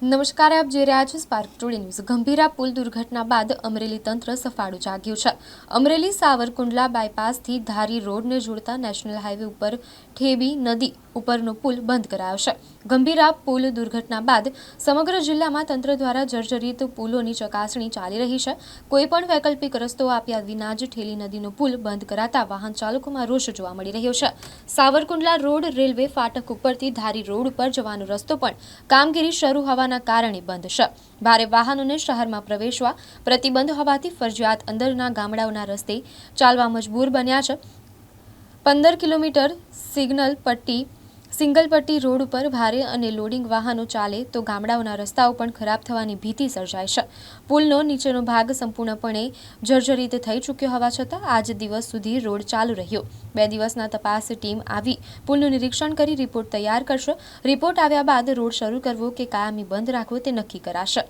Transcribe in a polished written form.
નમસ્કાર, આપ જોઈ રહ્યા છો સ્પાર્ક ટુડે ન્યૂઝ। ગંભીરા પુલ દુર્ઘટના બાદ અમરેલી તંત્ર સફાળું જાગ્યું છે। અમરેલી સાવરકુંડલા બાયપાસથી ધારી રોડને જોડતા નેશનલ હાઈવે ઉપર ઠેબી નદી ઉપરનો પુલ બંધ કરાયો છે। ગંભીરા પુલ દુર્ઘટના બાદ સમગ્ર જિલ્લામાં તંત્ર દ્વારા જર્જરિત પુલોની ચકાસણી ચાલી રહી છે। કોઈપણ વૈકલ્પિક રસ્તો આપ્યા વિના જ ઠેલી નદીનો પુલ બંધ કરાતા વાહન ચાલકોમાં રોષ જોવા મળી રહ્યો છે। સાવરકુંડલા રોડ રેલવે ફાટક ઉપરથી ધારી રોડ ઉપર જવાનો રસ્તો પણ કામગીરી શરૂ હોવાના કારણે બંધ છે। ભારે વાહનોને શહેરમાં પ્રવેશવા પ્રતિબંધ હોવાથી ફરજિયાત અંદરના ગામડાઓના રસ્તે ચાલવા મજબૂર બન્યા છે। 15 કિલોમીટર સિંગલ પટ્ટી રોડ ઉપર ભારે અને લોડિંગ વાહનો ચાલે તો ગામડાઓના રસ્તાઓ પણ ખરાબ થવાની ભીતિ સર્જાય છે। પુલનો નીચેનો ભાગ સંપૂર્ણપણે જર્જરિત થઈ ચૂક્યો હોવા છતાં આજ દિવસ સુધી રોડ ચાલુ રહ્યો। 2 દિવસના તપાસ ટીમ આવી પુલનું નિરીક્ષણ કરી રિપોર્ટ તૈયાર કરશે। રિપોર્ટ આવ્યા બાદ રોડ શરૂ કરવો કે કાયમી બંધ રાખવો તે નક્કી કરાશે।